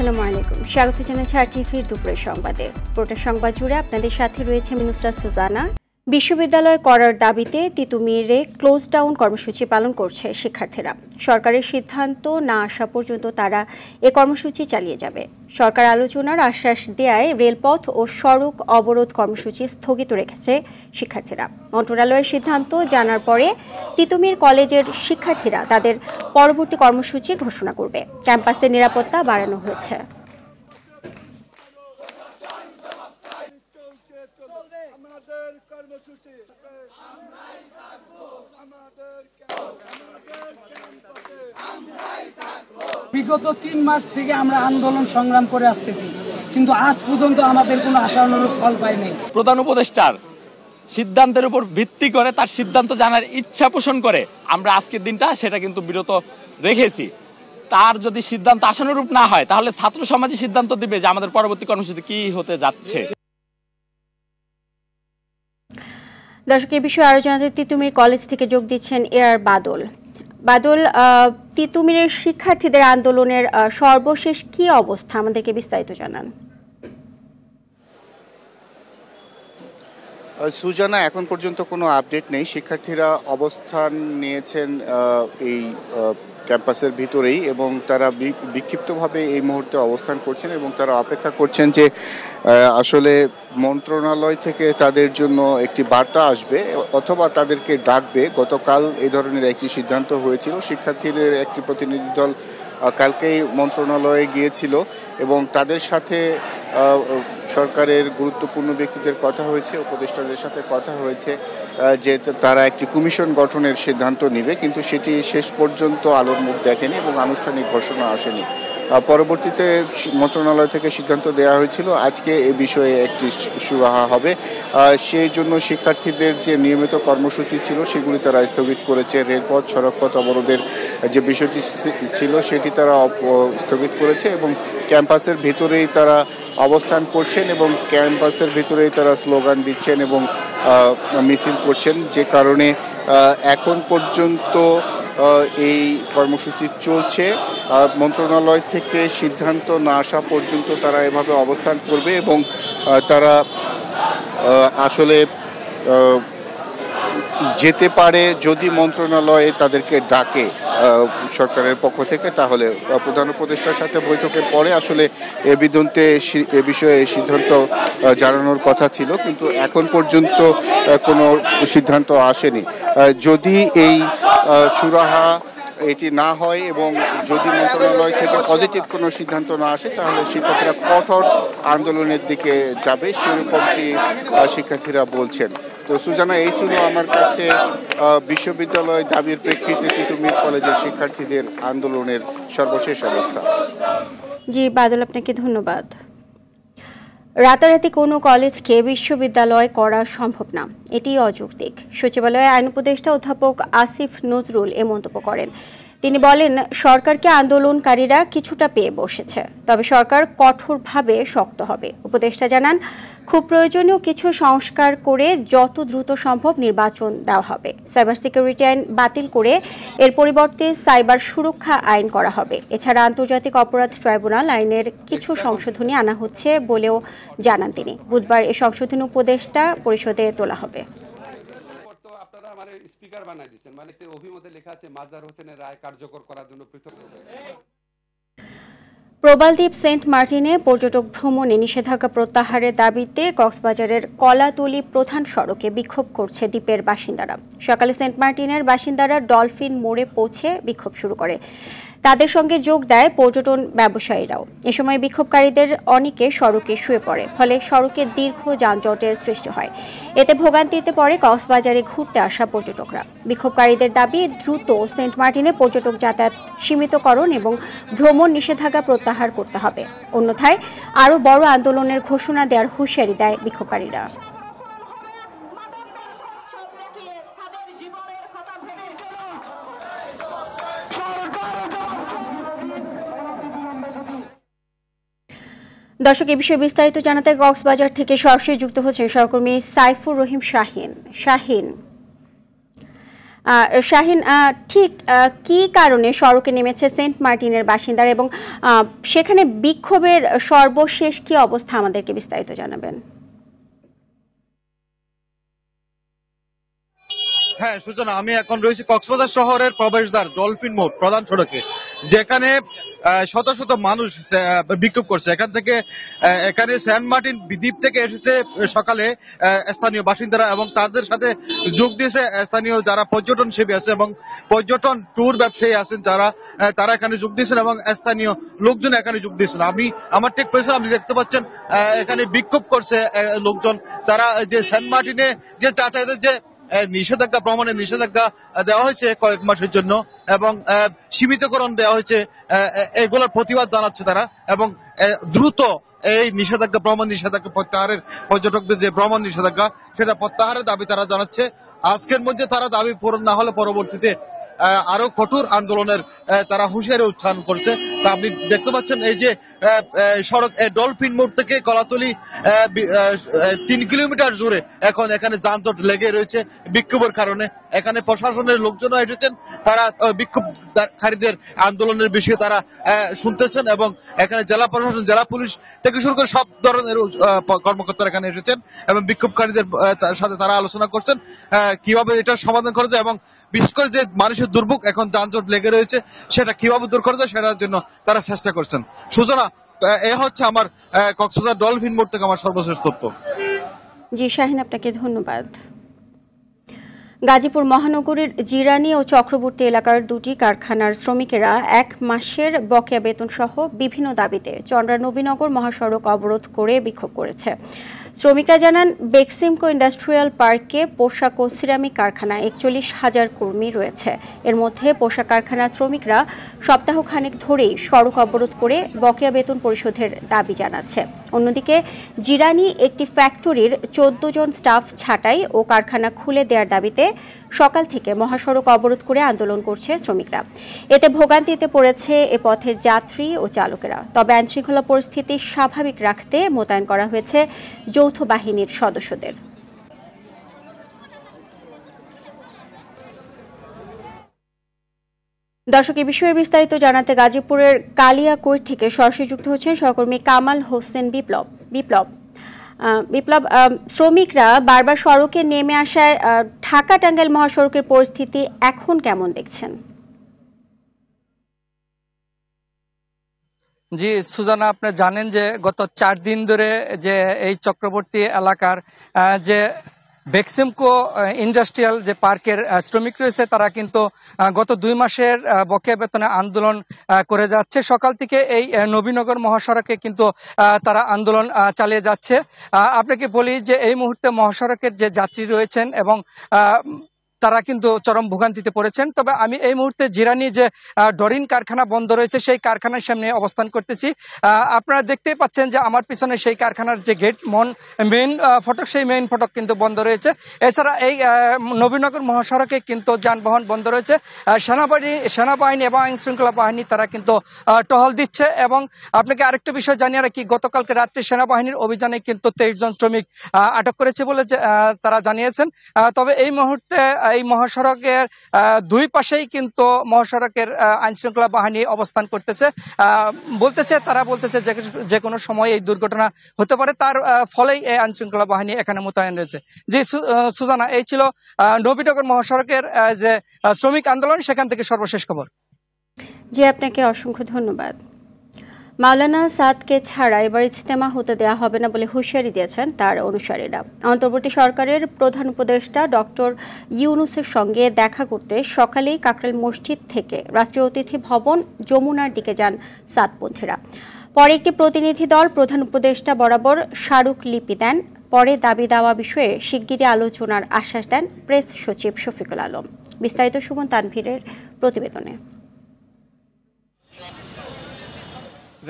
আসসালামু আলাইকুম, স্বাগত জানাচ্ছি আরটিভির দুপুরের সংবাদে। পুরোটা সংবাদ জুড়ে আপনাদের সাথে রয়েছে আমি নুসরাত সুজানা। বিশ্ববিদ্যালয় করার দাবিতে তিতুমিরে ক্লোজ ডাউন কর্মসূচি পালন করছে শিক্ষার্থীরা। সরকারের সিদ্ধান্ত না আসা পর্যন্ত তারা এ কর্মসূচি চালিয়ে যাবে। সরকার আলোচনার আশ্বাস দেয়ায় রেলপথ ও সড়ক অবরোধ কর্মসূচি স্থগিত রেখেছে শিক্ষার্থীরা। মন্ত্রণালয়ের সিদ্ধান্ত জানার পরে তিতুমির কলেজের শিক্ষার্থীরা তাদের পরবর্তী কর্মসূচি ঘোষণা করবে। ক্যাম্পাসের নিরাপত্তা বাড়ানো হয়েছে। বিগত ৩ মাস থেকে আমরা আন্দোলন সংগ্রাম করে আসতেছি, কিন্তু আজ পর্যন্ত আমাদের কোনো আশানুরূপ ফল পাই নাই। প্রধান উপদেষ্টার সিদ্ধান্তের উপর ভিত্তি করে তার সিদ্ধান্ত জানার ইচ্ছা পোষণ করে আমরা আজকের দিনটা সেটা কিন্তু বিরত রেখেছি। তার যদি সিদ্ধান্ত আশানুরূপ না হয় তাহলে ছাত্র সমাজই সিদ্ধান্ত দিবে যে আমাদের পরবর্তী কর্মসূচি কি হতে যাচ্ছে। দর্শক, এই বিষয়ে আরো জানাতে তিতুমির কলেজ থেকে যোগ দিচ্ছেন এআর বাদল। বাদল, তিতুমিরের শিক্ষার্থীদের আন্দোলনের সর্বশেষ কি অবস্থা আমাদেরকে বিস্তারিত জানান। সুজানা, এখন পর্যন্ত কোনো আপডেট নেই। শিক্ষার্থীরা অবস্থান নিয়েছেন এই ক্যাম্পাসের ভিতরেই এবং তারা বিক্ষিপ্তভাবে এই মুহূর্তে অবস্থান করছেন এবং তারা অপেক্ষা করছেন যে আসলে মন্ত্রণালয় থেকে তাদের জন্য একটি বার্তা আসবে অথবা তাদেরকে ডাকবে। গতকাল এই ধরনের একটি সিদ্ধান্ত হয়েছিল। শিক্ষার্থীদের একটি প্রতিনিধি দল কালকেই মন্ত্রণালয়ে গিয়েছিল এবং তাদের সাথে সরকারের গুরুত্বপূর্ণ ব্যক্তিদের কথা হয়েছে, উপদেষ্টাদের সাথে কথা হয়েছে যে তারা একটি কমিশন গঠনের সিদ্ধান্ত নেবে, কিন্তু সেটি শেষ পর্যন্ত আলোর মুখ দেখেনি এবং আনুষ্ঠানিক ঘোষণা আসেনি। পরবর্তীতে মন্ত্রণালয় থেকে সিদ্ধান্ত দেওয়া হয়েছিল আজকে এ বিষয়ে একটি সুরাহা হবে। সেই জন্য শিক্ষার্থীদের যে নিয়মিত কর্মসূচি ছিল সেগুলি তারা স্থগিত করেছে। রেলপথ সড়কপথ অবরোধের যে বিষয়টি ছিল সেটি তারা স্থগিত করেছে এবং ক্যাম্পাসের ভিতরেই তারা অবস্থান করছেন এবং ক্যাম্পাসের ভিতরেই তারা স্লোগান দিচ্ছেন এবং মিছিল করছেন, যে কারণে এখন পর্যন্ত এই কর্মসূচি চলছে। মন্ত্রণালয় থেকে সিদ্ধান্ত না আসা পর্যন্ত তারা এভাবে অবস্থান করবে এবং তারা আসলে যেতে পারে যদি মন্ত্রণালয়ে তাদেরকে ডাকে সরকারের পক্ষ থেকে, তাহলে প্রধান উপদেষ্টার সাথে বৈঠকের পরে আসলে এ বিষয়ে সিদ্ধান্ত জানানোর কথা ছিল, কিন্তু এখন পর্যন্ত কোনো সিদ্ধান্ত আসেনি। যদি এই সুরাহা এটি না হয় এবং যদি মন্ত্রণালয় থেকে পজিটিভ কোনো সিদ্ধান্ত না আসে তাহলে শিক্ষার্থীরা কঠোর আন্দোলনের দিকে যাবে, সেরকমটি শিক্ষার্থীরা বলছেন। তো সুজানা, এই ছিল আমার কাছে বিশ্ববিদ্যালয় দাবির প্রেক্ষিতে তিতুমির কলেজের শিক্ষার্থীদের আন্দোলনের সর্বশেষ অবস্থা। জি বাদল, আপনাকে ধন্যবাদ। রাতারাতি কোনো কলেজকে বিশ্ববিদ্যালয় করা সম্ভব না, এটি অযৌক্তিক। সচিবালয়ে আইন উপদেষ্টা অধ্যাপক আসিফ নজরুল এ মন্তব্য করেন। তিনি বলেন, সরকারকে আন্দোলনকারীরা কিছুটা পেয়ে বসেছে, তবে সরকার কঠোরভাবে শক্ত হবে। উপদেষ্টা জানান, খুব প্রয়োজনীয় কিছু সংস্কার করে যত দ্রুত সম্ভব নির্বাচন দেওয়া হবে। সাইবার সিকিউরিটি আইন বাতিল করে এর পরিবর্তে সাইবার সুরক্ষা আইন করা হবে। এছাড়া আন্তর্জাতিক অপরাধ ট্রাইব্যুনাল আইনের কিছু সংশোধনী আনা হচ্ছে বলেও জানান তিনি। বুধবার এ সংশোধনী উপদেষ্টা পরিষদে তোলা হবে। স্পিকার বানাই দিয়েছেন, মানে অভিমতে লেখা আছে মাজার হোসেনের রায় কার্যকর করার জন্য পৃথক। প্রবালদ্বীপ সেন্ট মার্টিনে পর্যটক ভ্রমণে নিষেধাজ্ঞা প্রত্যাহারের দাবিতে কক্সবাজারের কলাতলী প্রধান সড়কে বিক্ষোভ করছে দ্বীপের বাসিন্দারা। সকালে সেন্ট মার্টিনের বাসিন্দারা ডলফিন মোড়ে পৌঁছে বিক্ষোভ শুরু করে। তাদের সঙ্গে যোগ দেয় পর্যটন ব্যবসায়ীরাও। এ সময় বিক্ষোভকারীদের অনেকে সড়কে শুয়ে পড়ে, ফলে সড়কে দীর্ঘ যানজটের সৃষ্টি হয়। এতে ভোগান্তিতে পড়ে কক্সবাজারে ঘুরতে আসা পর্যটকরা। বিক্ষোভকারীদের দাবি, দ্রুত সেন্ট মার্টিনে পর্যটক যাতায়াত সীমিতকরণ এবং ভ্রমণ নিষেধাজ্ঞা প্রত্যাহার করতে হবে, অন্যথায় আরও বড় আন্দোলনের ঘোষণা দেওয়ার হুঁশিয়ারি দেয় বিক্ষোভকারীরা। দর্শক, এই বিষয়ে বিস্তারিত জানাতে কক্সবাজার থেকে সরাসরি যুক্ত হচ্ছেন সহকর্মী সাইফুর রহিম শাহিন। শাহিন, ঠিক কি কারণে সড়কে নেমেছে সেন্ট মার্টিনের বাসিন্দারা এবং সেখানে বিক্ষোভের সর্বশেষ কি অবস্থা আমাদেরকে বিস্তারিত জানাবেন? হ্যাঁ সূচনা, আমি এখন রয়েছি কক্সবাজার শহরের প্রবেশদ্বার ডলফিন মোড় প্রধান সড়কে, যেখানে শত শত মানুষ বিক্ষোভ করছে। এখানে সেন্ট মার্টিন দ্বীপ থেকে এসেছে সকালে স্থানীয় বাসিন্দারা, এবং তাদের সাথে যোগ দিয়েছে স্থানীয় যারা পর্যটন সেবী আছে এবং পর্যটন ট্যুর ব্যবসায়ী আছেন তারা এখানে যোগ দিয়েছেন এবং স্থানীয় লোকজন এখানে যোগ দিয়েছেন। আমার ঠিক পেছনে আপনি দেখতে পাচ্ছেন এখানে বিক্ষোভ করছে লোকজন। তারা যে সেন্ট মার্টিনে যে যাতায়াতের যে নিষেধাজ্ঞা, ভ্রমণের নিষেধাজ্ঞা দেওয়া হয়েছে কয়েক মাসের জন্য এবং সীমিতকরণ দেওয়া হয়েছে, এগুলোর প্রতিবাদ জানাচ্ছে তারা এবং দ্রুত এই নিষেধাজ্ঞা, ভ্রমণ নিষেধাজ্ঞা প্রত্যাহারের, পর্যটকদের যে ভ্রমণ নিষেধাজ্ঞা সেটা প্রত্যাহারের দাবি তারা জানাচ্ছে। আজকের মধ্যে তারা দাবি পূরণ না হলে পরবর্তীতে আরো কঠোর আন্দোলনের তারা হুঁশিয়ারি উচ্চারণ করছে। তা আপনি দেখতে পাচ্ছেন এই যে সড়ক ডলফিন মোড় থেকে কলাতলি 3 কিলোমিটার জুড়ে এখন এখানে যানজট লেগে রয়েছে বিক্ষোভের কারণে। এখানে প্রশাসনের লোকজনও এসেছেন, তারা বিক্ষোভকারীদের আন্দোলনের বিষয়ে তারা শুনতেছেন এবং এখানে জেলা প্রশাসন, জেলা পুলিশ থেকে শুরু করে সব ধরনের কর্মকর্তারা এখানে এসেছেন এবং বিক্ষোভকারীদের সাথে তারা আলোচনা করছেন কিভাবে এটা সমাধান করা যায় এবং বিশেষ করে যে মানুষের দুর্ভোগ এখন যানজট লেগে রয়েছে সেটা কিভাবে দূর করা যায় সেটার জন্য তারা চেষ্টা করছেন। সূচনা, এ হচ্ছে আমার কক্সবাজার ডলফিন মোড় থেকে আমার সর্বশেষ তথ্য। জি শাহিন, আপনাকে ধন্যবাদ। গাজীপুর মহানগরীর জিরানী ও চক্রবর্তী এলাকার 2টি কারখানার শ্রমিকেরা 1 মাসের বকেয়া বেতন সহ বিভিন্ন দাবিতে চন্দ্রা নবীনগর মহাসড়ক অবরোধ করে বিক্ষোভ করেছে। শ্রমিকরা জানান, বেক্সিমকো ইন্ডাস্ট্রিয়াল পার্কে পোশাক ও সিরামিক কারখানায় 41,000 কর্মী রয়েছে। এর মধ্যে পোশাক কারখানার শ্রমিকরা সপ্তাহখানেক ধরেই সড়ক অবরোধ করে বকেয়া বেতন পরিশোধের দাবি জানাচ্ছে। অন্যদিকে জিরানী একটি ফ্যাক্টরির 14 জন স্টাফ ছাঁটাই ও কারখানা খুলে দেওয়ার দাবিতে সকাল থেকে মহাসড়ক অবরোধ করে আন্দোলন করছে শ্রমিকরা। এতে ভোগান্তিতে পড়েছে এ পথের যাত্রী ও চালকেরা। তবে আইনশৃঙ্খলা পরিস্থিতি স্বাভাবিক রাখতে মোতায়েন করা হয়েছে যৌথ বাহিনীর সদস্যদের। দর্শক, এই বিষয়ে বিস্তারিত জানাতে গাজীপুরের কালিয়াকৈর থেকে সরাসরি যুক্ত হচ্ছেন সহকর্মী কামাল হোসেন বিপ্লব। শ্রমিকরা বারবার সড়কে নেমে আসায় ঢাকা টাঙ্গাইল মহাসড়কের পরিস্থিতি এখন কেমন দেখছেন? জি সুজানা, আপনি জানেন যে গত 4 দিন ধরে যে এই চক্রবর্তী এলাকার যে বেক্সিমকো ইন্ডাস্ট্রিয়াল যে পার্কের শ্রমিক রয়েছে তারা কিন্তু গত 2 মাসের বকেয়া বেতনে আন্দোলন করে যাচ্ছে। সকাল থেকে এই নবীনগর মহাসড়কে কিন্তু তারা আন্দোলন চালিয়ে যাচ্ছে। আপনাকে বলি যে এই মুহূর্তে মহাসড়কের যে যাত্রী রয়েছেন এবং তারা কিন্তু চরম ভোগান্তিতে পড়েছেন। তবে আমি এই মুহূর্তে জিরানি যে ডরিন কারখানা বন্ধ রয়েছে সেই কারখানার সামনে অবস্থান করতেছি। আপনারা দেখতেই পাচ্ছেন যে আমার পিছনে সেই কারখানার যে গেট মেইন ফটক, সেই মেইন ফটক কিন্তু বন্ধ রয়েছে। এছাড়া এই নবীনগর মহাসড়কে কিন্তু যানবাহন বন্ধ রয়েছে। সেনাবাহিনী এবং আইন শৃঙ্খলা বাহিনী তারা কিন্তু টহল দিচ্ছে। এবং আপনাকে আরেকটা বিষয় জানিয়ে রাখি, গতকালকে রাত্রে সেনাবাহিনীর অভিযানে কিন্তু 23 জন শ্রমিক আটক করেছে বলে তারা জানিয়েছেন। তবে এই মুহূর্তে এই মহাসড়কের 2 পাশেই কিন্তু মহাসড়কের আইন শৃঙ্খলা বাহিনী অবস্থান করতেছে। তারা বলতেছে যে কোনো সময় এই দুর্ঘটনা হতে পারে, তার ফলেই এই আইন শৃঙ্খলা বাহিনী এখানে মোতায়েন রয়েছে। জি সুজানা, এই ছিল নবীনগর মহাসড়কের যে শ্রমিক আন্দোলন সেখান থেকে সর্বশেষ খবর। জি, আপনাকে অসংখ্য ধন্যবাদ। মাওলানা সাদকে ছাড়া এবার ইজতেমা হতে দেওয়া হবে না বলে হুঁশিয়ারি দিয়েছেন তার অনুসারীরা। অন্তর্বর্তী সরকারের প্রধান উপদেষ্টা ডক্টর ইউনুসের সঙ্গে দেখা করতে সকালেই কাকরাইল মসজিদ থেকে রাষ্ট্রীয় অতিথি ভবন যমুনার দিকে যান সাদপন্থীরা। পরে একটি প্রতিনিধি দল প্রধান উপদেষ্টা বরাবর স্মারকলিপি দেন। পরে দাবি দেওয়া বিষয়ে শিগগিরই আলোচনার আশ্বাস দেন প্রেস সচিব শফিকুল আলম। বিস্তারিত সুমন তানভীরের প্রতিবেদনে।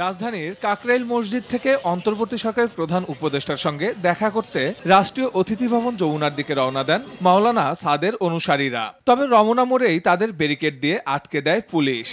রাজধানীর কাকরাইল মসজিদ থেকে অন্তর্বর্তী সরকারের প্রধান উপদেষ্টার সঙ্গে দেখা করতে রাষ্ট্রীয় অতিথি ভবন যমুনার দিকে রওনা দেন মাওলানা সাদের অনুসারীরা। তবে রমনা মোড়েই তাদের ব্যারিকেড দিয়ে আটকে দেয় পুলিশ।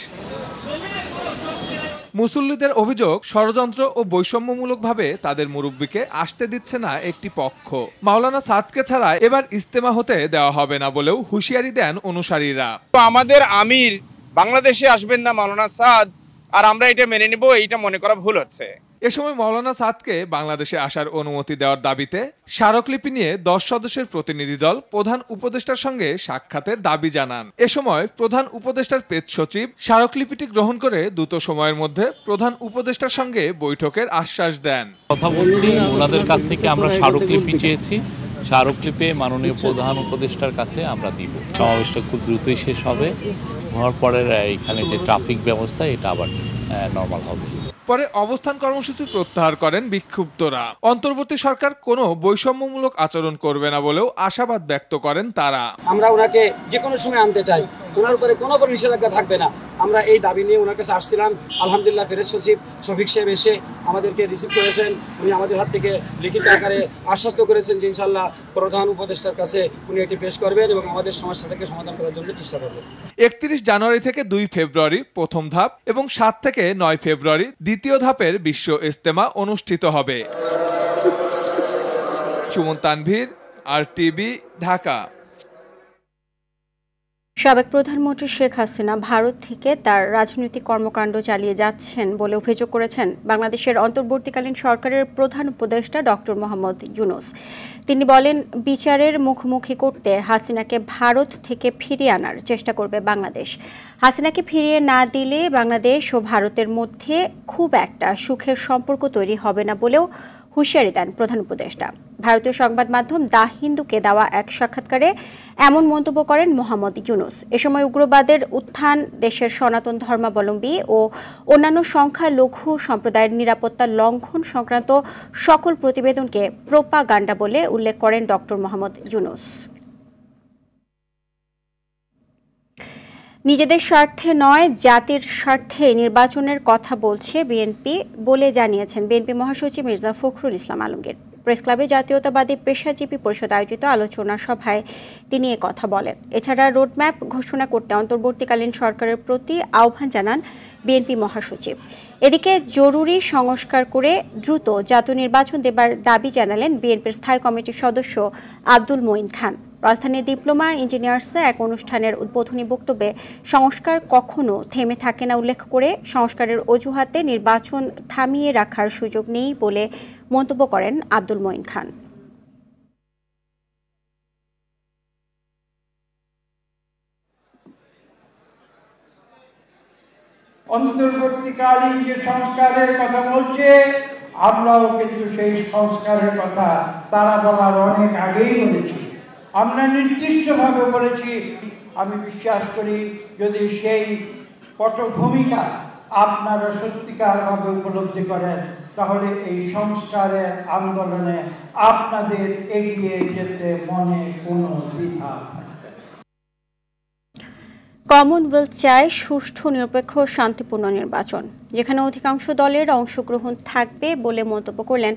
মুসল্লিদের অভিযোগ, ষড়যন্ত্র ও বৈষম্যমূলকভাবে তাদের মুরব্বিকে আসতে দিচ্ছে না একটি পক্ষ। মাওলানা সাদকে ছাড়া এবার ইজতেমা হতে দেওয়া হবে না বলেও হুঁশিয়ারি দেন অনুসারীরা। আমাদের আমির বাংলাদেশে আসবেন না মাওলানা সাদ, আর আমরা এটা মেনে নিব, এইটা মনে করা ভুল হচ্ছে। এ সময় মাওলানা সাদকে বাংলাদেশে আসার অনুমতি দেওয়ার দাবিতে স্মারকলিপি নিয়ে 10 সদস্যের প্রতিনিধি দল প্রধান উপদেষ্টার সঙ্গে সাক্ষাতের দাবি জানান। এ সময় প্রধান উপদেষ্টার পেজ সচিব স্মারকলিপিটি গ্রহণ করে দ্রুত সময়ের মধ্যে প্রধান উপদেষ্টার সঙ্গে বৈঠকের আশ্বাস দেন। কথা বলছি, ওনাদের কাছ থেকে আমরা স্মারকলিপি চেয়েছি, স্মারকলিপি মাননীয় প্রধান উপদেষ্টার কাছে আমরা দিব। সমাবেশটা খুব দ্রুতই শেষ হবে, হওয়ার পরে এখানে যে ট্রাফিক ব্যবস্থা এটা আবার নরমাল হবে। পরে অবস্থান কর্মসূচি প্রত্যাহার করেন বিক্ষুব্ধরা। অন্তর্বর্তী সরকার কোনো বৈষম্যমূলক আচরণ করবে না বলেও আশাবাদ ব্যক্ত করেন তারা। আমরা ওনাকে যে কোনো সময় আনতে চাই, ওনার উপরে কোনো নিষেধাজ্ঞা থাকবে না। আমরা এই দাবি নিয়ে ওনার কাছে আসছিলাম। আলহামদুলিল্লাহ ফেরেজ সচিব শফিক সাহেব এসে আমাদেরকে রিসিভ করেছেন। উনি আমাদের হাত থেকে লিখিত আকারে আশ্বস্ত করেছেন যে ইনশাআল্লাহ প্রধান উপদেষ্টার কাছে উনি এটি পেশ করবেন এবং আমাদের সমস্যাটাকে সমাধান করার জন্য চেষ্টা করবেন। 31 জানুয়ারি থেকে 2 ফেব্রুয়ারি প্রথম ধাপ এবং 7 থেকে 9 ফেব্রুয়ারি দ্বিতীয় ধাপের বিশ্ব ইজতেমা অনুষ্ঠিত হবে। সুমন তানভীর, RTV, ঢাকা। সাবেক প্রধানমন্ত্রী শেখ হাসিনা ভারত থেকে তার রাজনৈতিক কর্মকাণ্ড চালিয়ে যাচ্ছেন বলে অভিযোগ করেছেন বাংলাদেশের অন্তর্বর্তীকালীন সরকারের প্রধান উপদেষ্টা ডক্টর মোহাম্মদ ইউনূস। তিনি বলেন, বিচারের মুখোমুখি করতে হাসিনাকে ভারত থেকে ফিরিয়ে আনার চেষ্টা করবে বাংলাদেশ। হাসিনাকে ফিরিয়ে না দিলে বাংলাদেশ ও ভারতের মধ্যে খুব একটা সুখের সম্পর্ক তৈরি হবে না বলেও হুঁশিয়ারি দেন প্রধান উপদেষ্টা। ভারতীয় সংবাদ মাধ্যম দ্য হিন্দুকে দেওয়া এক সাক্ষাৎকারে এমন মন্তব্য করেন মোহাম্মদ ইউনূস। এ সময় উগ্রবাদের উত্থান, দেশের সনাতন ধর্মাবলম্বী ও অন্যান্য সংখ্যালঘু সম্প্রদায়ের নিরাপত্তা লঙ্ঘন সংক্রান্ত সকল প্রতিবেদনকে প্রোপাগান্ডা বলে উল্লেখ করেন ডক্টর মোহাম্মদ ইউনূস। নিজেদের স্বার্থে নয়, জাতির স্বার্থে নির্বাচনের কথা বলছে বিএনপি বলে জানিয়েছেন বিএনপি মহাসচিব মির্জা ফখরুল ইসলাম আলমগীর। প্রেস ক্লাবে জাতীয়তাবাদী পেশাজীবী পরিষদ আয়োজিত আলোচনা সভায় তিনি কথা বলেন। এছাড়া রোডম্যাপ ঘোষণা করতে অন্তর্বর্তীকালীন সরকারের প্রতি আহ্বান জানান বিএনপি মহাসচিব। এদিকে জরুরি সংস্কার করে দ্রুত জাতীয় নির্বাচন দেবার দাবি জানালেন বিএনপির স্থায়ী কমিটির সদস্য আব্দুল মঈন খান। রাজধানীর ডিপ্লোমা ইঞ্জিনিয়ার্সে এক অনুষ্ঠানের উদ্বোধনী বক্তব্যে সংস্কার কখনো থেমে থাকে না উল্লেখ করে সংস্কারের অজুহাতে নির্বাচন থামিয়ে রাখার সুযোগ নেই বলে মন্তব্য করেন আব্দুল মঈন খান। অন্তর্বর্তীকালীন যে সংস্কারের কথা বলছে, আমরাও কিন্তু সেই সংস্কারের কথা তারা বলার অনেক আগেই বলেছি। আমরা নির্দিষ্টভাবে বলেছি, আমি বিশ্বাস করি যদি সেই পটভূমিকা আপনারা সত্যিকারভাবে উপলব্ধি করেন, তাহলে এই সংস্কারের আন্দোলনে আপনাদের এগিয়ে যেতে মনে কোনো দ্বিধা থাকবে না। কমনওয়েলথ চায় সুষ্ঠু, নিরপেক্ষ, শান্তিপূর্ণ নির্বাচন, যেখানে অধিকাংশ দলের অংশগ্রহণ থাকবে বলে মন্তব্য করলেন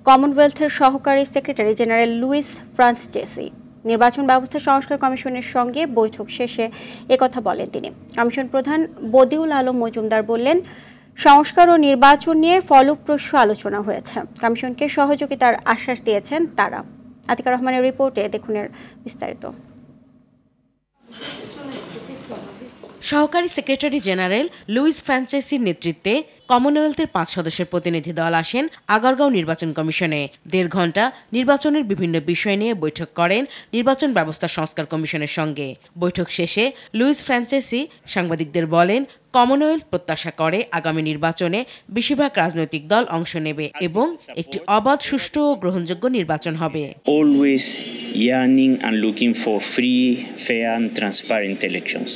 কমনওয়েলথের সহকারী সেক্রেটারি জেনারেল লুইস ফ্রান্সিসি। নির্বাচন ব্যবস্থা সংস্কার কমিশনের সঙ্গে বৈঠক শেষে একথা বলেন তিনি। কমিশন প্রধান বদিউল আলম মজুমদার বললেন, সংস্কার ও নির্বাচন নিয়ে ফলপ্রসূ আলোচনা হয়েছে। কমিশনকে সহযোগিতার আশ্বাস দিয়েছেন তারা। আতিকা রহমানের রিপোর্টে দেখুন এর বিস্তারিত। সহকারী সেক্রেটারি জেনারেল লুইস ফ্রান্সিসির নেতৃত্বে কমনওয়েলথের 5 সদস্যের প্রতিনিধি দল আসেন আগারগাঁও নির্বাচন কমিশনে। 1.5 ঘণ্টা নির্বাচনের বিভিন্ন বিষয় নিয়ে বৈঠক করেন নির্বাচন ব্যবস্থা সংস্কার কমিশনের সঙ্গে। বৈঠক শেষে লুইস ফ্রান্সিসি সাংবাদিকদের বলেন, কমনওয়েলথ প্রত্যাশা করে আগামী নির্বাচনে বেশিরভাগ রাজনৈতিক দল অংশ নেবে এবং একটি অবাধ, সুষ্ঠু ও গ্রহণযোগ্য নির্বাচন হবে। Always yearning and looking for free, fair and transparent elections.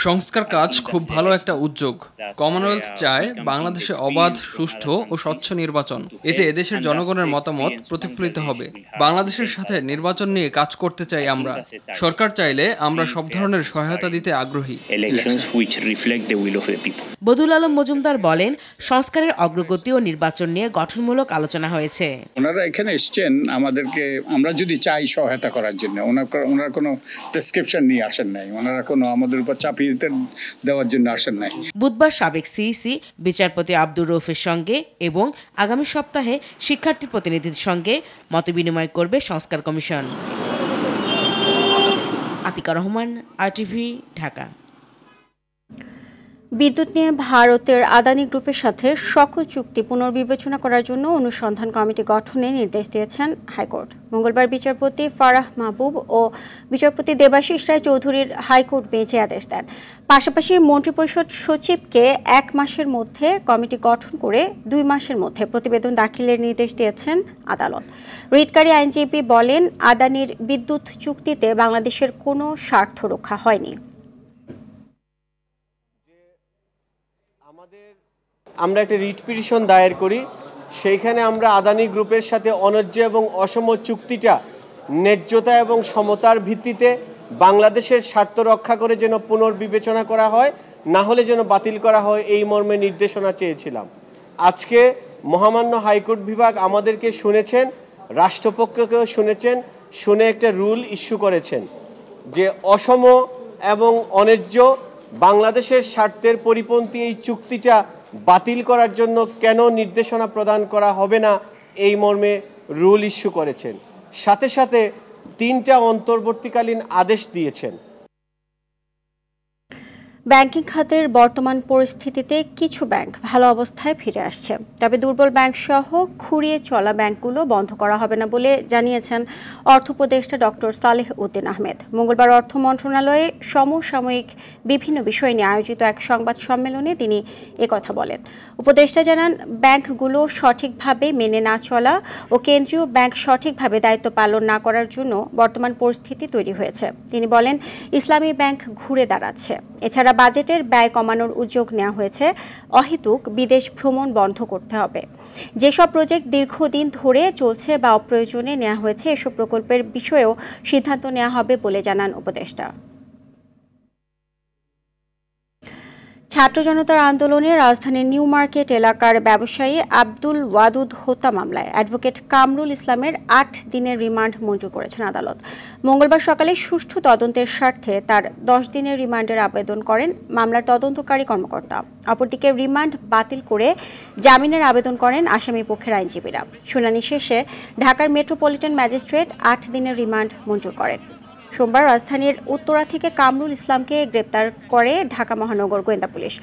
সংস্কার কাজ খুব ভালো একটা উদ্যোগ। কমনওয়েলথ চায় বাংলাদেশে অবাধ, সুষ্ঠু ও স্বচ্ছ নির্বাচন। এতে এদেশের জনগণের মতামত প্রতিফলিত হবে। বাংলাদেশের সাথে নির্বাচন নিয়ে কাজ করতে চাই আমরা। সরকার চাইলে আমরা সব ধরনের সহায়তা দিতে আগ্রহী। বদিউল আলম মজুমদার বলেন, সংস্কারের অগ্রগতি ও নির্বাচন নিয়ে গঠনমূলক আলোচনা হয়েছে। ওনারা এখানে এসছেন আমাদেরকে, আমরা যদি চাই সহায়তা করার জন্য, ওনারা কোনো প্রেসক্রিপশন নিয়ে আসেন নাই। ওনারা কোনো আমাদের উপর চাপিয়ে ফ্রিতে দেওয়ার জন্য আসেন নাই। বুধবার সাবেক সিইসি বিচারপতি আব্দুর রউফের সঙ্গে এবং আগামী সপ্তাহে শিক্ষার্থী প্রতিনিধিদের সঙ্গে মতবিনিময় করবে সংস্কার কমিশন। আতিকা রহমান, আরটিভি, ঢাকা। বিদ্যুৎ নিয়ে ভারতের আদানি গ্রুপের সাথে সকল চুক্তি পুনর্বিবেচনা করার জন্য অনুসন্ধান কমিটি গঠনের নির্দেশ দিয়েছেন হাইকোর্ট। মঙ্গলবার বিচারপতি ফারাহ মাহবুব ও বিচারপতি দেবাশিস রায় চৌধুরীর হাইকোর্ট বেঞ্চে আদেশ দেন। পাশাপাশি মন্ত্রিপরিষদ সচিবকে 1 মাসের মধ্যে কমিটি গঠন করে 2 মাসের মধ্যে প্রতিবেদন দাখিলের নির্দেশ দিয়েছেন আদালত। রিটকারী আইনজীবী বলেন, আদানির বিদ্যুৎ চুক্তিতে বাংলাদেশের কোনো স্বার্থ রক্ষা হয়নি। আমরা একটা রিট পিটিশন দায়ের করি, সেইখানে আমরা আদানি গ্রুপের সাথে অন্যায্য এবং অসম চুক্তিটা ন্যায্যতা এবং সমতার ভিত্তিতে বাংলাদেশের স্বার্থ রক্ষা করে যেন পুনর্বিবেচনা করা হয়, না হলে যেন বাতিল করা হয়, এই মর্মে নির্দেশনা চেয়েছিলাম। আজকে মহামান্য হাইকোর্ট বিভাগ আমাদেরকে শুনেছেন, রাষ্ট্রপক্ষকেও শুনেছেন, শুনে একটা রুল ইস্যু করেছেন যে অসম এবং অন্যায্য বাংলাদেশের স্বার্থের পরিপন্থী এই চুক্তিটা বাতিল করার জন্য কেন নির্দেশনা প্রদান করা হবে না, এই মর্মে রুল ইস্যু করেছেন। সাথে সাথে 3টা অন্তর্বর্তীকালীন আদেশ দিয়েছেন। ব্যাংকিং খাতের বর্তমান পরিস্থিতিতে কিছু ব্যাংক ভালো অবস্থায় ফিরে আসছে, তবে দুর্বল ব্যাংক সহ খুঁড়িয়ে চলা ব্যাংকগুলো বন্ধ করা হবে না বলে জানিয়েছেন অর্থ উপদেষ্টা ডক্টর সালেহ উদ্দিন আহমেদ। মঙ্গলবার অর্থ মন্ত্রণালয়ে সমসাময়িক বিভিন্ন বিষয় নিয়ে আয়োজিত এক সংবাদ সম্মেলনে তিনি একথা বলেন। উপদেষ্টা জানান, ব্যাংকগুলো সঠিকভাবে মেনে না চলা ও কেন্দ্রীয় ব্যাংক সঠিকভাবে দায়িত্ব পালন না করার জন্য বর্তমান পরিস্থিতি তৈরি হয়েছে। তিনি বলেন, ইসলামী ব্যাংক ঘুরে দাঁড়াচ্ছে। এছাড়া বাজেটের ব্যয় কমানোর উদ্যোগ নেওয়া হয়েছে। অহেতুক বিদেশ ভ্রমণ বন্ধ করতে হবে। যেসব প্রজেক্ট দীর্ঘদিন ধরে চলছে বা অপ্রয়োজনে নেওয়া হয়েছে, এসব প্রকল্পের বিষয়েও সিদ্ধান্ত নেওয়া হবে বলে জানান উপদেষ্টা। ছাত্র জনতার আন্দোলনে রাজধানীর নিউ মার্কেট এলাকার ব্যবসায়ী আব্দুল ওয়াদুদ হত্যা মামলায় অ্যাডভোকেট কামরুল ইসলামের 8 দিনের রিমান্ড মঞ্জুর করেছেন আদালত। মঙ্গলবার সকালে সুষ্ঠু তদন্তের স্বার্থে তার 10 দিনের রিমান্ডের আবেদন করেন মামলার তদন্তকারী কর্মকর্তা। অপরদিকে রিমান্ড বাতিল করে জামিনের আবেদন করেন আসামি পক্ষের আইনজীবীরা। শুনানি শেষে ঢাকার মেট্রোপলিটন ম্যাজিস্ট্রেট 8 দিনের রিমান্ড মঞ্জুর করেন। সোমবার রাজধানীর উত্তরা থেকে কামরুল ইসলামকে গ্রেপ্তার করে ঢাকা মহানগর গোয়েন্দা পুলিশ।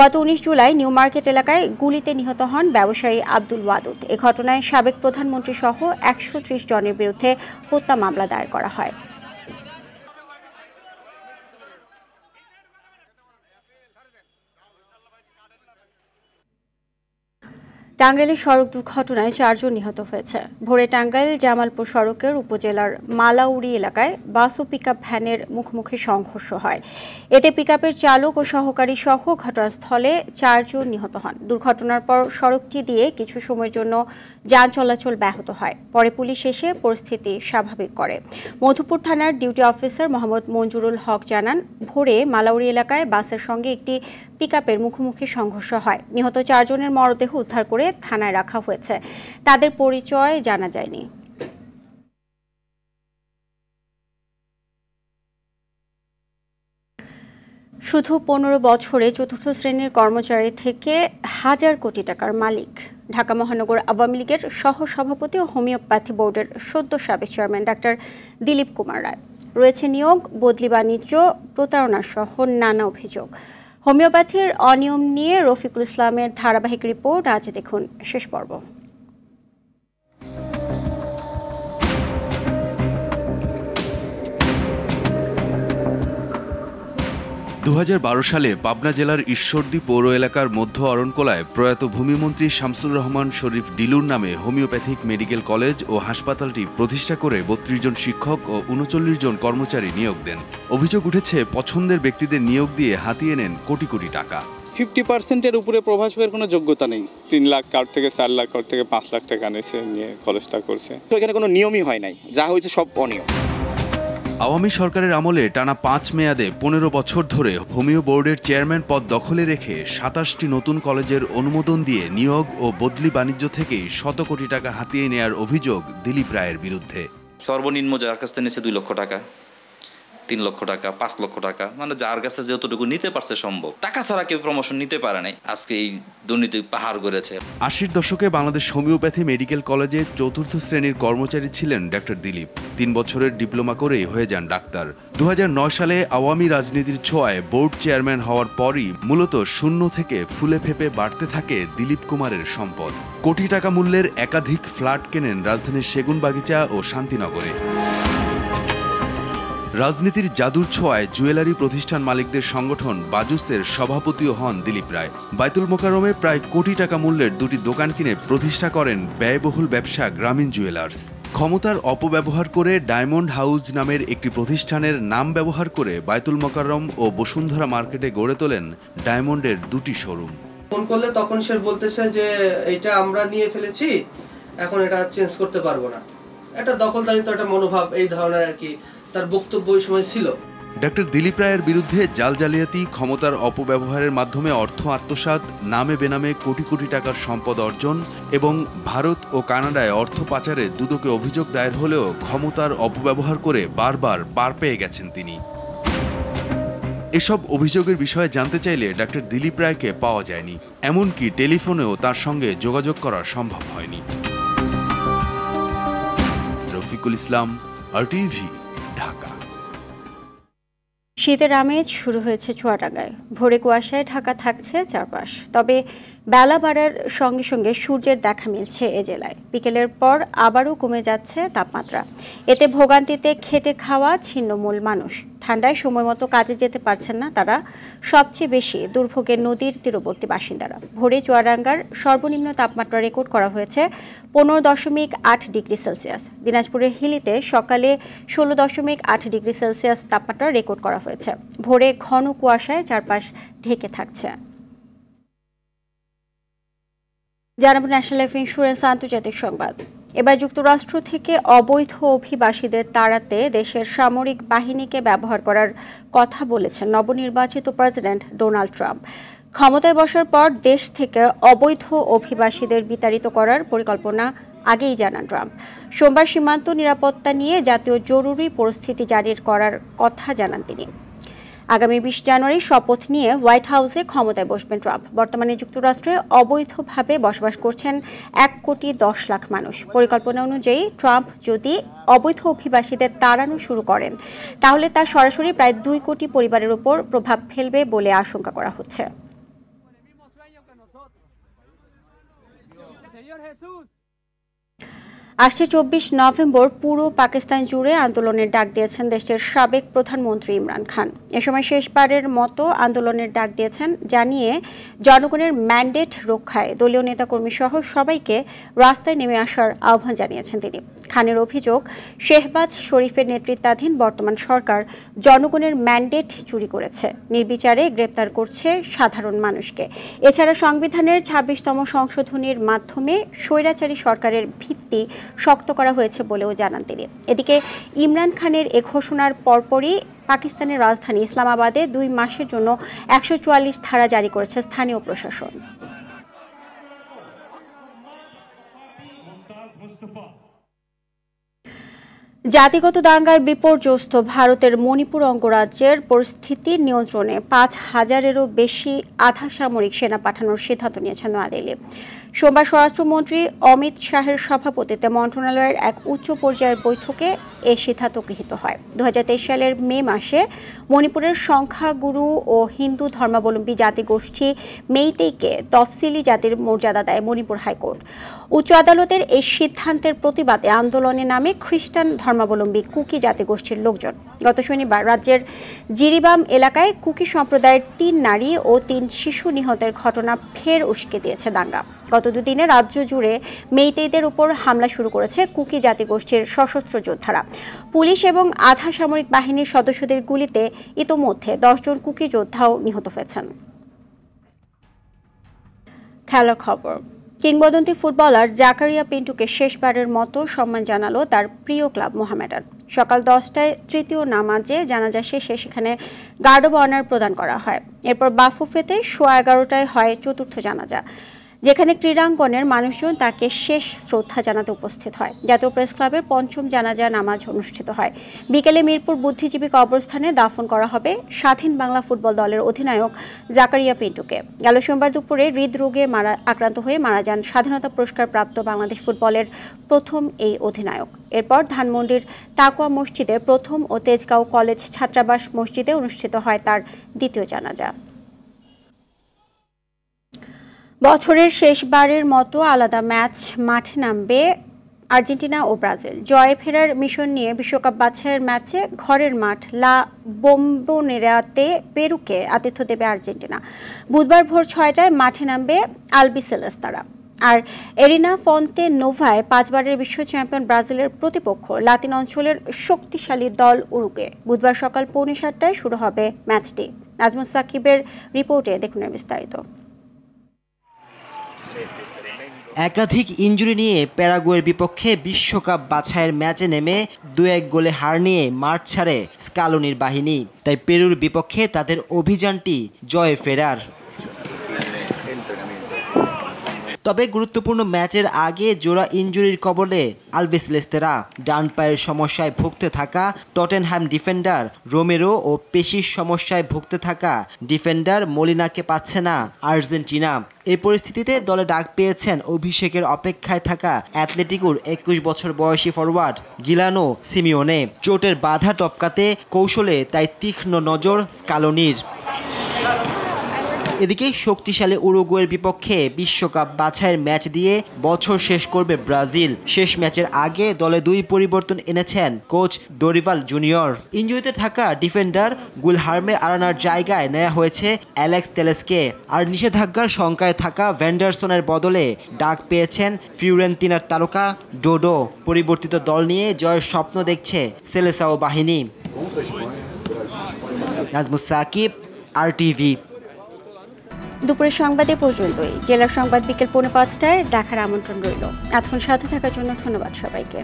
গত 19 জুলাই নিউ মার্কেট এলাকায় গুলিতে নিহত হন ব্যবসায়ী আব্দুল ওয়াদুদ। এ ঘটনায় সাবেক প্রধানমন্ত্রী সহ 130 জনের বিরুদ্ধে হত্যা মামলা দায়ের করা হয়। টাঙ্গাইলে সড়ক দুর্ঘটনায় 4 জন নিহত হয়েছে। ভোরে টাঙ্গাইল জামালপুর সড়কের উপজেলার মালাউড়ি এলাকায় বাস ও পিকআপ ভ্যানের মুখোমুখি সংঘর্ষ হয়। এতে পিকআপের চালক ও সহকারী সহ ঘটনাস্থলে 4 জন নিহত হন। দুর্ঘটনার পর সড়কটি দিয়ে কিছু সময়ের জন্য যান চলাচল ব্যাহত হয়। পরে পুলিশ এসে পরিস্থিতি স্বাভাবিক করে। মধুপুর থানার ডিউটি অফিসার মোহাম্মদ মঞ্জুরুল হক জানান, ভোরে মালাউড়ি এলাকায় বাসের সঙ্গে একটি পিকআপের মুখোমুখি সংঘর্ষ হয়। নিহত 4 জনের মরদেহ উদ্ধার করে থানায় রাখা হয়েছে। তাদের পরিচয় জানা যায়নি। শুধু 15 বছরে 4র্থ শ্রেণীর কর্মচারী থেকে হাজার কোটি টাকার মালিক ঢাকা মহানগর আওয়ামী লীগের সহসভাপতি ও হোমিওপ্যাথি বোর্ডের সদ্য সাবেক চেয়ারম্যান ডাক্তার দিলীপ কুমার রায়। রয়েছে নিয়োগ, বদলি, বাণিজ্য, প্রতারণা সহ নানা অভিযোগ। হোমিওপ্যাথির অনিয়ম নিয়ে রফিকুল ইসলামের ধারাবাহিক রিপোর্ট। আজ দেখুন শেষ পর্ব। 2012 সালে পাবনা জেলার ঈশ্বরদী পৌর এলাকার মধ্য অরণকোলায় প্রয়াত ভূমিমন্ত্রী শামসুর রহমান শরীফ ডিলুর নামে হোমিওপ্যাথিক মেডিকেল কলেজ ও হাসপাতালটি প্রতিষ্ঠা করে 32 জন শিক্ষক ও 39 জন কর্মচারী নিয়োগ দেন। অভিযোগ উঠেছে, পছন্দের ব্যক্তিদের নিয়োগ দিয়ে হাতিয়ে নেন কোটি কোটি টাকা। 50%-এর উপরে প্রভাষকের কোনো যোগ্যতা নেই। 3 লাখ, কার থেকে 4 লাখ, কার থেকে 5 লাখ টাকা নিয়েছে, নিয়ে কলেজটা করছে। তো এখানে কোনো নিয়মই হয় নাই, যা হয়েছে সব অনিয়ম। আওয়ামী সরকারের আমলে টানা 5 মেয়াদে 15 বছর ধরে হোমিও বোর্ডের চেয়ারম্যান পদ দখলে রেখে 27টি নতুন কলেজের অনুমোদন দিয়ে নিয়োগ ও বদলি বাণিজ্য থেকেই শত কোটি টাকা হাতিয়ে নেয়ার অভিযোগ দিলীপ রায়ের বিরুদ্ধে। সর্বনিম্ন যার কাছ থেকে নিয়েছে 2 লক্ষ টাকা, 3 লক্ষ টাকা 5 লক্ষ টাকা, মানে যার কাছে যতটুকু নিতে পারছে সম্ভব, টাকা ছাড়া কেউ প্রমোশন নিতে পারে নাই। আজকে এই দুর্নীতি পাহাড় গড়েছে। 80-র দশকে বাংলাদেশ হোমিওপ্যাথি মেডিকেল কলেজে 4র্থ শ্রেণীর কর্মচারী ছিলেন ডক্টর দিলীপ। 3 বছরের ডিপ্লোমা করেই হয়ে যান ডাক্তার। 2009 সালে আওয়ামী রাজনীতির ছোঁয়ায় বোর্ড চেয়ারম্যান হওয়ার পরই মূলত শূন্য থেকে ফুলে ফেপে বাড়তে থাকে দিলীপ কুমারের সম্পদ। কোটি টাকা মূল্যের একাধিক ফ্ল্যাট কেনেন রাজধানীর সেগুনবাগিচা ও শান্তিনগরে। রাজনীতির জাদুর ছোঁয়ায় জুয়েলারি প্রতিষ্ঠান মালিকদের সংগঠন বাজুসের সভাপতিও হন দিলীপ রায়। বায়তুল মোকাররমে প্রায় কোটি টাকা মূল্যের 2টি দোকান কিনে প্রতিষ্ঠা করেন ব্যয়বহুল ব্যবসা গ্রামীণ জুয়েলার্স। ক্ষমতার অপব্যবহার করে ডায়মন্ড হাউস নামের একটি প্রতিষ্ঠানের নাম ব্যবহার করে বায়তুল মোকাররম ও বসুন্ধরা মার্কেটে গড়ে তোলেন ডায়মন্ডের 2টি শোরুম। ফোন করলে তখন সে বলতেছে যে এটা আমরা নিয়ে ফেলেছি, এখন এটা চেঞ্জ করতে পারবো না। এটা দখলদারিত্ব, একটা মনোভাব, এই ধরনের আর কি তার বক্তব্য ওই সময় ছিল। ডক্টর দিলীপ রায়ের বিরুদ্ধে জাল জালিয়াতি, ক্ষমতার অপব্যবহারের মাধ্যমে অর্থ আত্মসাৎ, নামে বেনামে কোটি কোটি টাকার সম্পদ অর্জন এবং ভারত ও কানাডায় অর্থ পাচারে দুদকে অভিযোগ দায়ের হলেও ক্ষমতার অপব্যবহার করে বারবার পার পেয়ে গেছেন তিনি। এসব অভিযোগের বিষয়ে জানতে চাইলে ডক্টর দিলীপ রায়কে পাওয়া যায়নি, এমনকি টেলিফোনেও তার সঙ্গে যোগাযোগ করা সম্ভব হয়নি। রফিকুল ইসলাম, RTV, ঢাকা। শীতের আমেজ শুরু হয়েছে চুয়াডাঙ্গায়। ভোরে কুয়াশায় ঢাকা থাকছে চারপাশ, তবে বেলা বাড়ার সঙ্গে সঙ্গে সূর্যের দেখা মিলছে এ জেলায়। বিকেলের পর আবারও কমে যাচ্ছে তাপমাত্রা, এতে ভোগান্তিতে খেটে খাওয়া ছিন্নমূল মানুষ। ঠান্ডায় সময় মতো কাজে যেতে পারছেন না তারা। সবচেয়ে বেশি দুর্ভোগের নদীর তীরবর্তী বাসিন্দারা। ভোরে চুয়াডাঙ্গার সর্বনিম্ন তাপমাত্রা রেকর্ড করা হয়েছে 15.8 ডিগ্রি সেলসিয়াস। দিনাজপুরের হিলিতে সকালে 16.8 ডিগ্রি সেলসিয়াস তাপমাত্রা রেকর্ড করা হয়েছে। ভোরে ঘন কুয়াশায় চারপাশ ঢেকে থাকছে। জানাবো ন্যাশনাল লাইফ ইন্স্যুরেন্স আন্তর্জাতিক সংবাদ। এবার যুক্তরাষ্ট্র থেকে অবৈধ অভিবাসীদের তাড়াতে দেশের সামরিক বাহিনীকে ব্যবহার করার কথা বলেছেন নবনির্বাচিত প্রেসিডেন্ট ডোনাল্ড ট্রাম্প। ক্ষমতায় বসার পর দেশ থেকে অবৈধ অভিবাসীদের বিতাড়িত করার পরিকল্পনা আগেই জানান ট্রাম্প। সোমবার সীমান্ত নিরাপত্তা নিয়ে জাতীয় জরুরি পরিস্থিতি জারি করার কথা জানান তিনি। আগামী 20 জানুয়ারি শপথ নিয়ে হোয়াইট হাউসে ক্ষমতায় বসবেন ট্রাম্প। বর্তমানে যুক্তরাষ্ট্রে অবৈধভাবে বসবাস করছেন 1,10,00,000 মানুষ। পরিকল্পনা অনুযায়ী ট্রাম্প যদি অবৈধ অভিবাসীদের তাড়ানো শুরু করেন, তাহলে তা সরাসরি প্রায় 2 কোটি পরিবারের উপর প্রভাব ফেলবে বলে আশঙ্কা করা হচ্ছে। আসছে 24 নভেম্বর পুরো পাকিস্তান জুড়ে আন্দোলনের ডাক দিয়েছেন দেশের সাবেক প্রধানমন্ত্রী ইমরান খান। এ সময় শেষবারের মতো আন্দোলনের ডাক দিয়েছেন, জানিয়ে জনগণের ম্যান্ডেট রক্ষায় দলীয় নেতাকর্মী সহ সবাইকে রাস্তায় নেমে আসার আহ্বান জানিয়েছেন তিনি। খানের অভিযোগ, শেহবাজ শরীফের নেতৃত্বাধীন বর্তমান সরকার জনগণের ম্যান্ডেট চুরি করেছে, নির্বিচারে গ্রেপ্তার করছে সাধারণ মানুষকে। এছাড়া সংবিধানের 26তম সংশোধনীর মাধ্যমে স্বৈরাচারী সরকারের ভিত্তি শক্ত করা হয়েছে বলেও জানান তিনি। এদিকে ইমরান খানের এ ঘোষণার পরপরই পাকিস্তানের রাজধানী ইসলামাবাদে 2 মাসের জন্য 144 ধারা জারি করেছে স্থানীয় প্রশাসন। জাতিগত দাঙ্গায় বিপর্যস্ত ভারতের মণিপুর অঙ্গরাজ্যের পরিস্থিতি নিয়ন্ত্রণে 5,000-এরও বেশি আধা সামরিক সেনা পাঠানোর সিদ্ধান্ত নিয়েছে নয়াদিল্লি। সোমবার স্বরাষ্ট্রমন্ত্রী অমিত শাহের সভাপতিত্বে মন্ত্রণালয়ের এক উচ্চ পর্যায়ের বৈঠকে এই সিদ্ধান্ত গৃহীত হয়। 2023 সালের মে মাসে মণিপুরের সংখ্যাগুরু ও হিন্দু ধর্মাবলম্বী জাতিগোষ্ঠী মেইতেইকে তফসিলি জাতির মর্যাদা দেয় মণিপুর হাইকোর্ট। উচ্চ আদালতের এই সিদ্ধান্তের প্রতিবাদে আন্দোলনে নামে খ্রিস্টান ধর্মাবলম্বী কুকি জাতিগোষ্ঠীর লোকজন। গত শনিবার রাজ্যের জিরিবাম এলাকায় কুকি সম্প্রদায়ের 3 নারী ও 3 শিশু নিহতের ঘটনা ফের উস্কে দিয়েছে দাঙ্গা। গত 2 দিনে রাজ্য জুড়ে মেইতেইদের উপর হামলা শুরু করেছে কুকি জাতিগোষ্ঠীর সশস্ত্র যোদ্ধারা। পুলিশ এবং আধা সামরিক বাহিনীর সদস্যদের গুলিতে ইতোমধ্যে 10 জন কুকি যোদ্ধাও নিহত হয়েছেন। খেলার খবর। কিংবদন্তি ফুটবলার জাকারিয়া পিন্টুকে শেষবারের মতো সম্মান জানালো তার প্রিয় ক্লাব মোহামেডান। সকাল 10টায় তৃতীয় নামাজে জানাজা শেষে সেখানে গার্ড অব অনার প্রদান করা হয়। এরপর বাফুফেতে 11:30টায় হয় চতুর্থ জানাজা। যেখানে ক্রীড়াঙ্গনের মানুষজন তাকে শেষ শ্রদ্ধা জানাতে উপস্থিত হয়। জাতীয় প্রেস ক্লাবের ৫ম জানাজা নামাজ অনুষ্ঠিত হয়। বিকেলে মিরপুর বুদ্ধিজীবী কবরস্থানে দাফন করা হবে স্বাধীন বাংলা ফুটবল দলের অধিনায়ক জাকারিয়া পিন্টুকে। গেল সোমবার দুপুরে হৃদরোগে আক্রান্ত হয়ে মারা যান স্বাধীনতা পুরস্কার প্রাপ্ত বাংলাদেশ ফুটবলের প্রথম এই অধিনায়ক। এরপর ধানমন্ডির তাকওয়া মসজিদে প্রথম ও তেজগাঁও কলেজ ছাত্রাবাস মসজিদে অনুষ্ঠিত হয় তার দ্বিতীয় জানাজা। বছরের শেষবারের মতো আলাদা ম্যাচ মাঠে নামবে আর্জেন্টিনা ও ব্রাজিল। জয়ে ফেরার মিশন নিয়ে বিশ্বকাপ বাছাইয়ের ম্যাচে ঘরের মাঠ লা বোম্বোনেরাতে পেরুকে আতিথ্য দেবে আর্জেন্টিনা। বুধবার ভোর ৬টায় মাঠে নামবে আলবিসেলেস্তারা। আর এরিনা ফন্তে নোভায় 5 বারের বিশ্ব চ্যাম্পিয়ন ব্রাজিলের প্রতিপক্ষ লাতিন অঞ্চলের শক্তিশালী দল উরুগুয়ে। বুধবার সকাল 7:45টায় শুরু হবে ম্যাচটি। নাজমুস সাকিবের রিপোর্টে দেখুন বিস্তারিত। একাধিক ইনজুরি নিয়ে প্যারাগুয়ের বিপক্ষে বিশ্বকাপ বাছাইয়ের ম্যাচে নেমে 2-1 গোলে হার নিয়ে মাঠ ছাড়ে স্কালোনির বাহিনী। তাই পেরুর বিপক্ষে তাদের অভিযানটি জয়ে ফেরার। তবে গুরুত্বপূর্ণ ম্যাচের আগে জোড়া ইনজুরির কবলে আলবিসেলেস্তারা। ডান পায়ের সমস্যায় ভুগতে থাকা টটেনহ্যাম ডিফেন্ডার রোমেরো ও পেশির সমস্যায় ভুগতে থাকা ডিফেন্ডার মলিনাকে পাচ্ছে না আর্জেন্টিনা। এই পরিস্থিতিতে দলে ডাক পেয়েছেন অভিষেকের অপেক্ষায় থাকা অ্যাটলেটিকোর 21 বছর বয়সী ফরওয়ার্ড গিলানো সিমিওনে। চোটের বাধা টপকাতে কৌশলে তাই তীক্ষ্ণ নজর স্কালোনির। এদিকে শক্তিশালী উরুগুয়ের বিপক্ষে বিশ্বকাপ বাছাইয়ের ম্যাচ দিয়ে বছর শেষ করবে ব্রাজিল। শেষ ম্যাচের আগে দলে 2 পরিবর্তন এনেছেন কোচ দোরিভাল জুনিয়র। ইনজুরিতে থাকা ডিফেন্ডার গুলহার্মে আরানার জায়গায় নেওয়া হয়েছে অ্যালেক্স তেলেসকে। আর নিষেধাজ্ঞার শঙ্কায় থাকা ভ্যান্ডারসনের বদলে ডাক পেয়েছেন ফিওরেন্তিনার তারকা ডোডো। পরিবর্তিত দল নিয়ে জয়ের স্বপ্ন দেখছে সেলেসাও বাহিনী। নাজমুস সাকিব, RTV। দুপুরের সংবাদে পর্যন্তই। জেলার সংবাদ বিকেল 5:45টায় দেখার আমন্ত্রণ রইল। এতক্ষণ সাথে থাকার জন্য ধন্যবাদ সবাইকে।